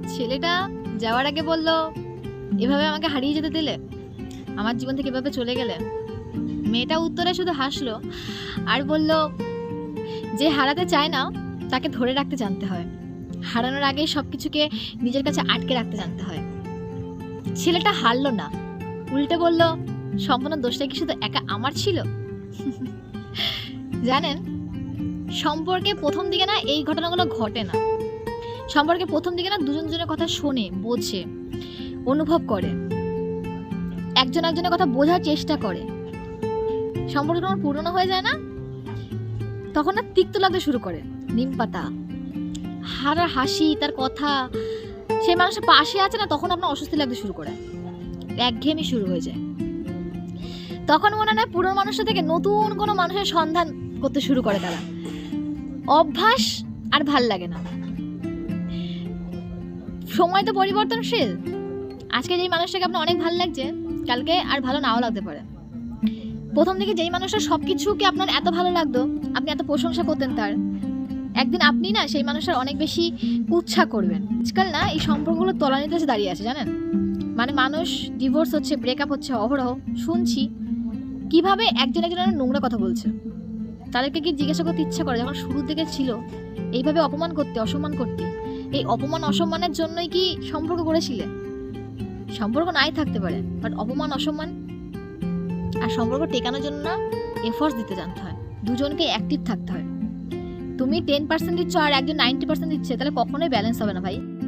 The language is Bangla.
ছেলেটা যাওয়ার আগে বলল, এভাবে আমাকে হারিয়ে যেতে দিলে, আমার জীবন থেকে এভাবে চলে গেলে। মেয়েটা উত্তরে শুধু হাসলো আর বলল, যে হারাতে চায় না তাকে ধরে রাখতে জানতে হয়, হারানোর আগে সবকিছুকে নিজের কাছে আটকে রাখতে জানতে হয়। ছেলেটা হারলো না, উল্টে বলল, সম্পূর্ণ দোষটা কি শুধু একা আমার ছিল? জানেন, সম্পর্কে প্রথম দিকে না এই ঘটনাগুলো ঘটে না। সম্পর্কে প্রথম দিকে না দুজন দুজনের কথা শোনে, বোঝে, অনুভব করে, একজন একজনের কথা বোঝার চেষ্টা করে। সম্পর্ক যখন পুরনো হয়ে যায় না, তখন না তিক্ত লাগতে শুরু করে। নিম পাতা, হারার হাসি, তার কথা, সেই মানুষের পাশে আছে না, তখন আপনার অস্বস্তি লাগতে শুরু করে, একঘেয়েমি শুরু হয়ে যায়। তখন মনে হয় পুরনো মানুষটা থেকে নতুন কোনো মানুষের সন্ধান করতে শুরু করে তারা। অভ্যাস আর ভাল লাগে না। সময় তো পরিবর্তনশীল। আজকে যেই মানুষটাকে আপনার অনেক ভালো লাগছে, কালকে আর ভালো নাও লাগতে পারে। প্রথম দিকে যেই মানুষটা সবকিছুকে আপনার এত ভালো লাগতো, আপনি এত প্রশংসা করতেন তার, একদিন আপনি না সেই মানুষটার অনেক বেশি কুৎসা করবেন। আজকাল না এই সম্পর্কগুলো তলানিতে এসে দাঁড়িয়ে আছে, জানেন? মানে মানুষ ডিভোর্স হচ্ছে, ব্রেকআপ হচ্ছে অহরহ শুনছি। কিভাবে একজন একজনের নোংরা কথা বলছে, তাদেরকে কি জিজ্ঞাসা করতে ইচ্ছা করে যখন শুরুর দিকে ছিল এইভাবে অপমান করতে, অসম্মান করতে? এই অপমান অসম্মানের জন্যই কি সম্পর্ক করেছিলে? সম্পর্ক নাই থাকতে পারে, বাট অপমান অসম্মান আর সম্পর্ক টেকানোর জন্য না এফোর্টস দিতে জানতে হয়, দুজনকে অ্যাক্টিভ থাকতে হয়। তুমি 10% দিচ্ছ আর একজন 90% দিচ্ছে, তাহলে কখনোই ব্যালেন্স হবে না ভাই।